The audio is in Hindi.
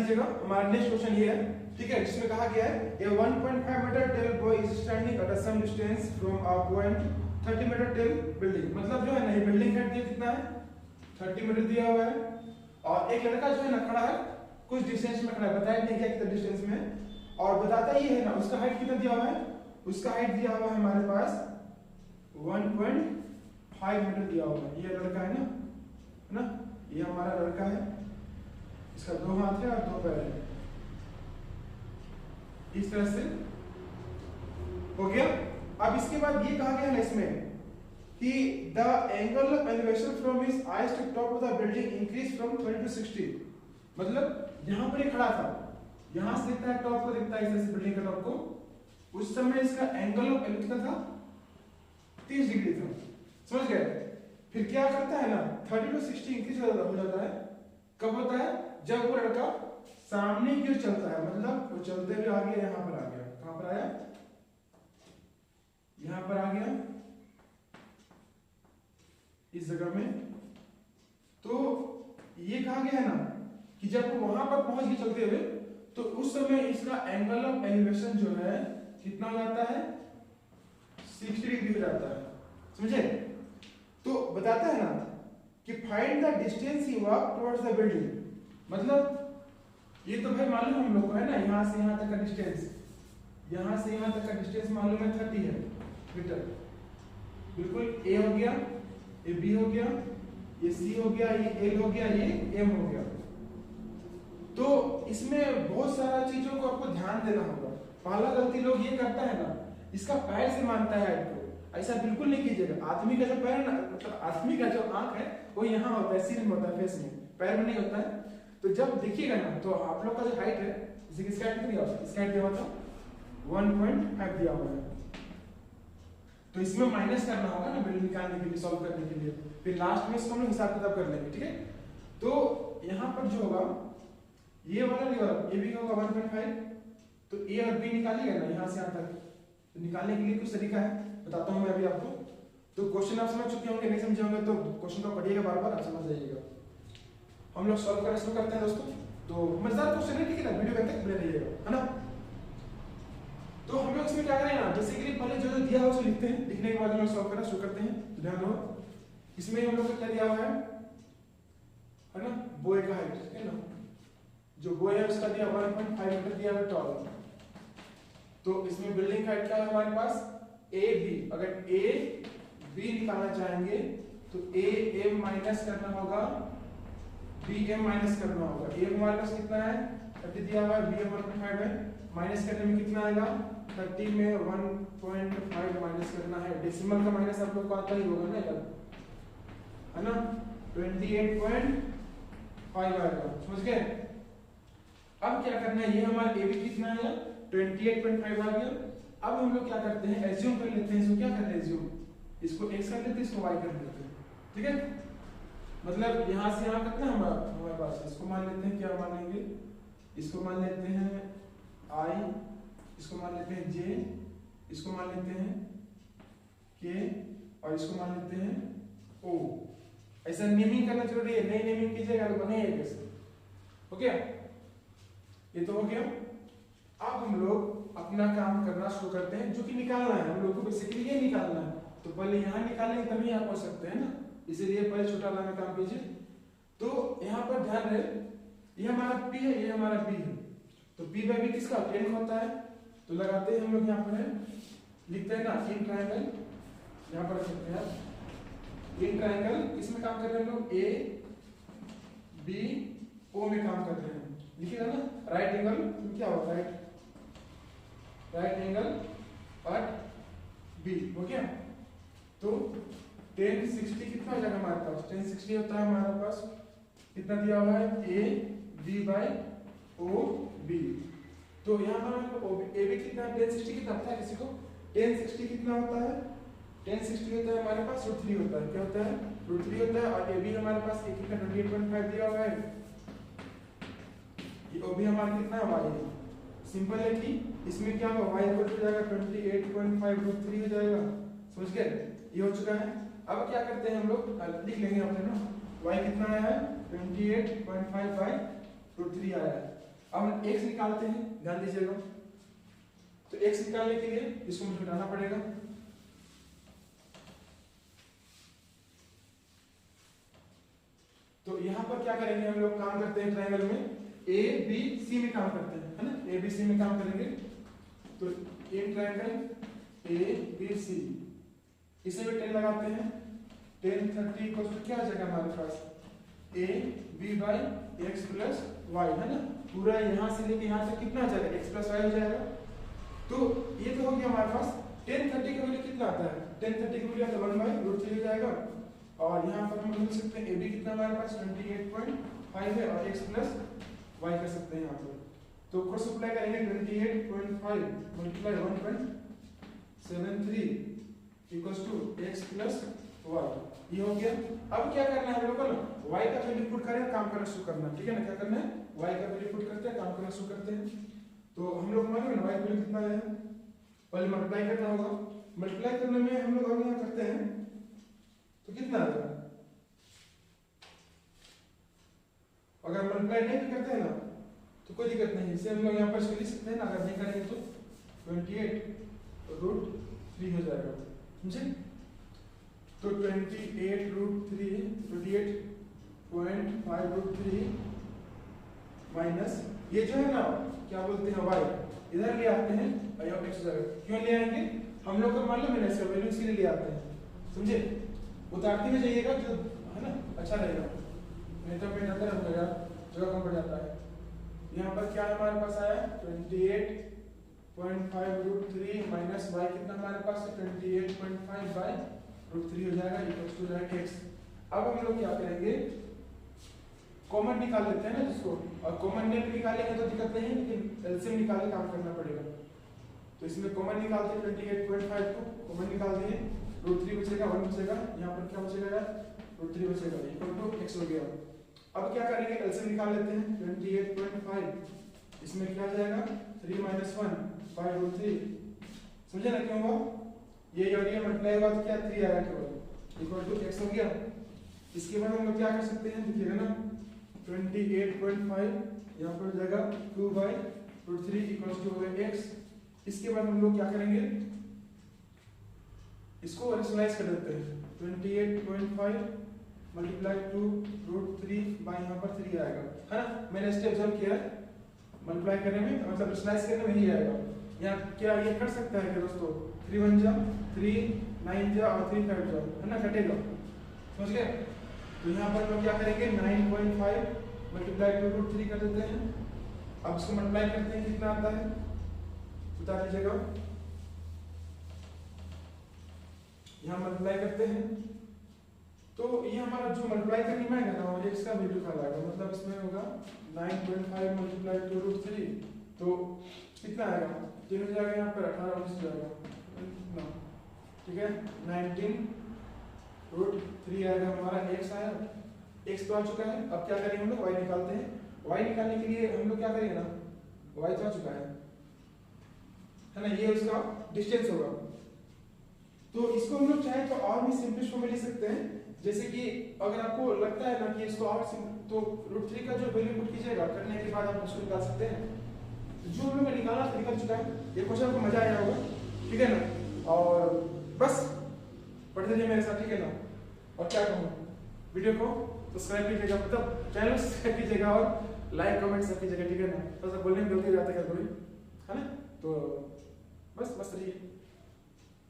लीजिएगा, हमारा नेक्स्ट क्वेश्चन ये है, ठीक है, जिसमें कहा गया है a 1.5 metre tall boy is standing at some distance from a point 30 metre tall building. मतलब जो है ना, ये बिल्डिंग हाइट दिया कितना है, 30 मीटर दिया हुआ है, और एक लड़का जो है ना खड़ा है कुछ डिस्टेंस में खड़ा है, बताया नहीं क्या कितना डिस्टेंस में, और बताता ये है ना उसका हाइट कितना दिया हुआ है, उसका हाइट दिया हुआ है हमारे पास 1.5 मीटर दिया हुआ है। ये लड़का है ना, ये हमारा लड़का है, इसका 2 हाथ है और 2 पैर है, इस तरह से हो गया। अब इसके बाद ये कहा गया है इसमें कि the angle of elevation from his eyes to top of the building increase from 30 to 60। मतलब यहां पर ये खड़ा था, यहां से दिखता है टॉप को, दिखता है इस बिल्डिंग का टॉप को, उस समय इसका एंगल ऑफ एलिवेशन कितना था, 30 डिग्री था, समझ गए। फिर क्या करता है ना, 30 टू 60 इंक्रीज हो जाता है, कब होता है, जब वो लड़का सामने की ओर चलता है, मतलब वो चलते हुए आ गया, यहां पर आ गया, कहां पर आया, यहां पर आ गया इस जगह में। तो ये कहा गया है ना कि जब वो वहां पर पहुंच गए चलते हुए, तो उस समय इसका एंगल ऑफ एलिवेशन जो है कितना हो जाता है, 60 डिग्री हो जाता है, समझे। तो बताता है ना कि find the distance he walk towards the building. मतलब ये तो भाई मालूम हम लोग को है ना, यहां से यहां तक का डिस्टेंस, यहां से यहां तक का डिस्टेंस मालूम है 30 है मीटर, बिल्कुल। ए हो गया, ये बी हो गया, ये सी हो गया, ये एल हो गया, ये एम हो गया। तो इसमें बहुत सारा चीजों को आपको ध्यान देना होगा। पहला गलती लोग ये करता है ना, इसका पैर से मानता है हाइट को, ऐसा बिल्कुल नहीं कीजिएगा। आदमी का जो पैर ना, मतलब आदमी का जो आंख है वो यहाँ होता है, सिर में होता है, फेस में, पैर में नहीं होता है। तो जब देखिएगा ना, तो आप लोग का जो हाइट है, जैसे कि इसका हाइट कितनी है, इसका हाइट क्या होता है 1.5 दिया हुआ है, तो इसमें माइनस करना होगा ना बिल्डिंग निकालने के लिए, सॉल्व करने के लिए, फिर लास्ट में इसको हम लोग हिसाब किताब कर लेंगे, ठीक है। तो यहाँ पर जो होगा ये वाला ये भी होगा 1.5, तो ए और बी निकालिएगा ना यहाँ से यहाँ तक, तो निकालने के लिए कुछ तरीका है, बताता हूँ मैं अभी आपको। तो क्वेश्चन आप समझ चुके होंगे, नहीं समझे होंगे तो क्वेश्चन को पढ़िएगा बार बार, आप समझ जाइएगा। हम लोग सॉल्व करना शुरू करते हैं दोस्तों। तो मजेदार क्वेश्चन है, ठीक है ना, वीडियो के तक बने रहिएगा, है ना। तो हम लोग इसमें क्या करें ना, बेसिकली पहले जो दिया है उसे लिखते हैं, लिखने के बाद हम लोग सॉल्व करना शुरू करते हैं। तो ध्यान दो, इसमें हम लोग को क्या दिया हुआ है ना, बॉय का हाइट है ना, जो बॉय है उसका दिया 1.5 मीटर दिया है टॉल। तो इसमें बिल्डिंग हाइट क्या है हमारे पास, ए बी। अगर ए बी निकालना चाहेंगे तो ए एम माइनस करना होगा, बी एम माइनस करना होगा। ए हमारे पास कितना है 30 दिया हुआ है, बी एम 1.5 है, माइनस करने में कितना आएगा 30 में 1.5 माइनस करना है, डेसिमल का माइनस आप लोग को आता ही होगा ना यार, है ना, 28.5 आएगा, समझ गए। अब क्या करना है, ये हमारा ए बी कितना है 28.5 आ गया। अब हम लोग क्या करते हैं, एज्यूम कर लेते हैं, इसको क्या करते हैं एज्यूम, इसको x कर लेते हैं, इसको y कर लेते हैं, ठीक है। मतलब यहाँ से यहाँ कितना हमारे पास, इसको मान लेते हैं, क्या मानेंगे, इसको मान लेते हैं i, इसको मान लेते हैं j, इसको मान लेते हैं k, और इसको मान लेते हैं o। ऐसा नेमिंग करना जरूरी है, नहीं नेमिंग कीजिएगा तो बनेगा कैसे, हो गया, ये तो हो गया। अब हम लोग अपना काम करना शुरू करते हैं, जो कि निकालना है हम लोग को, बेसिकली ये निकालना है। तो पहले यहाँ निकालेंगे तभी आप पढ़ सकते हैं ना, इसीलिए पहले छोटा वाला में काम कीजिए। तो यहाँ पर ध्यान रहे, ये हमारा P है, ये हमारा B है, तो P बाई B किसका 10 होता है। तो लगाते हैं हम लोग, यहाँ पर है, लिखते हैं ना इन ट्रायंगल, यहाँ पर रखते हैं इन ट्रायंगल, किसमें काम कर रहे हैं हम लोग, A B O में काम कर रहे हैं, लिखिएगा ना, राइट एंगल क्या होता है, राइट एंगल एट बी, हो गया। तो 10 60 कितना हो जाएगा हमारे पास, 10 60 होता है हमारे पास, कितना दिया हुआ है A B by O B. तो यहाँ पर ए बी कितना है 10 60 कितना होता है, किसी को 10 60 कितना होता है, 10 60 होता है हमारे पास √3 होता है, क्या होता है √3 होता है। और ए बी हमारे पास कितना 28.5 दिया हुआ है, ये ओ बी हमारा कितना है y, सिंपल है कि इसमें क्या होगा y इक्वल हो जाएगा 28.5 √3 हो जाएगा, समझ गए, ये हो चुका है। अब क्या करते हैं हम लोग, लिख लेंगे अपने ना, y कितना आया है 28.5 बाई √3 आया है। अब हम x निकालते हैं, ध्यान दीजिएगा। तो x निकालने के लिए इसको मुझे घटाना पड़ेगा। तो यहाँ पर क्या करेंगे, हम लोग काम करते हैं ट्रायंगल में ए बी सी में काम करते हैं, है ना, ए बी सी में काम करेंगे। तो in triangle A B C, इसे भी 10 लगाते हैं। 10 30 इक्वल टू क्या आ जाएगा हमारे पास, a B by x plus y, है ना। पूरा यहाँ से लेके यहाँ तक कितना आ जाएगा, एक्स प्लस वाई हो जाएगा। तो ये तो हो गया हमारे पास। 10 30 का वैल्यू कितना आता है, 10 30 का वैल्यू 1/√3 हो जाएगा। और यहाँ पर हम लिख सकते हैं ए बी कितना हमारे पास 28.5 है और एक्स प्लस वाई कर सकते हैं यहाँ पर। तो क्रॉस मल्टीप्लाई करेंगे 28.5 multiply 1.73 equals to X plus Y, ये हो गया। अब क्या करना है हम लोग को ना, y का वैल्यू पुट करें, काम करना शुरू करना, ठीक है ना। क्या करना है, y का वैल्यू पुट करते हैं, काम करना शुरू करते हैं। तो हम लोग मालूम है ना y का वैल्यू कितना है, पहले मल्टीप्लाई करना होगा। मल्टीप्लाई करने में हम लोग यहाँ करते हैं तो कितना आएगा, अगर मल्टीप्लाई नहीं भी करते हैं ना तो कोई दिक्कत नहीं, इसे हम लोग यहाँ पर लिख सकते हैं ना। अगर नहीं करेंगे तो 28√3 हो जाएगा, समझे। तो 28.5√3 माइनस ये जो है ना क्या बोलते हैं y, इधर ले आते हैं और यहाँ x हो जाएगा। क्यों ले आएंगे, हम लोग को मालूम है ना इसका वैल्यू, इसीलिए ले आते हैं, समझे। उतारते में जाइएगा जो है ना अच्छा रहेगा, नहीं तो फिर अंदर हो जाएगा, जगह कम पड़ जाता है। यहाँ पर क्या हमारे पास आया 28.5√3 माइनस y कितना हमारे पास है 28.5/√3 हो जाएगा इक्वल्स टू x। अब हम लोग क्या करेंगे, कॉमन निकाल लेते हैं ना जिसको, और कॉमन नहीं निकालेंगे तो दिक्कत नहीं है, लेकिन एलसीएम निकाल के काम करना पड़ेगा। तो इसमें कॉमन निकालते हैं 28.5 को कॉमन निकाल दिए, √3 बचेगा, 1 बचेगा, यहाँ पर क्या बचेगा यार √3 बचेगा इक्वल टू x हो गया। अब क्या करेंगे, एलसीएम निकाल लेते हैं 28.5, इसमें क्या आ जाएगा 3 - 1 5√3, समझे ना क्यों हुआ, ये और ये मल्टीप्लाई हुआ तो क्या 3 आएगा केवल इक्वल टू x हो गया। इसके बाद हम लोग क्या कर सकते हैं, देखिएगा ना 28.5 यहाँ पर जाएगा 2/√3 इक्वल टू x। इसके बाद हम लोग क्या करेंगे, इसको रैशनलाइज कर देते हैं 28.5 मल्टीप्लाई 2√3 बाय यहाँ पर 3 आएगा, है ना। मैंने स्टेप जॉइन किया है मल्टीप्लाई करने में, मतलब रैशनलाइज करने में ही आएगा। यहाँ क्या ये कट सकता है क्या दोस्तों, 3 1 जा 3 9 जा और 3 5 जा, है ना, कटेगा, समझ गए। तो यहाँ पर हम क्या करेंगे 9.5 मल्टीप्लाई 2√3 कर देते हैं। अब इसको मल्टीप्लाई करते हैं, कितना आता है बता दीजिएगा। यहाँ मल्टीप्लाई करते हैं तो ये हमारा जो मल्टीप्लाई करने में आएगा ना वो x का वैल्यू का आएगा, मतलब इसमें होगा 9.5 मल्टीप्लाई 2√3 तो कितना आएगा, 3 हो जाएगा, यहाँ पर 18 19 हो जाएगा, ठीक है। 19√3 आएगा हमारा, x आया, x तो आ चुका है। अब क्या करेंगे हम लोग y निकालते हैं। y निकालने के लिए हम लोग क्या करेंगे ना, y तो आ चुका है ना, ये उसका डिस्टेंस होगा। तो इसको हम लोग चाहे तो और भी सिंपलिस्ट फॉर्म में लिख सकते हैं, जैसे कि अगर आपको लगता है ना कि इसको और तो √3 का जो वैल्यू पुट कीजिएगा, करने के बाद आप उसको निकाल सकते हैं। जो हम लोग निकालना निकल चुका है, ये क्वेश्चन को मजा आया होगा, ठीक है ना। और बस पढ़ते रहिए मेरे साथ, ठीक है ना। और क्या कहूँ, वीडियो को सब्सक्राइब कीजिएगा, मतलब चैनल सब्सक्राइब कीजिएगा और लाइक कमेंट सब कीजिएगा, ठीक है ना। बस बोलने में गलती हो जाता है कभी, है ना। तो बस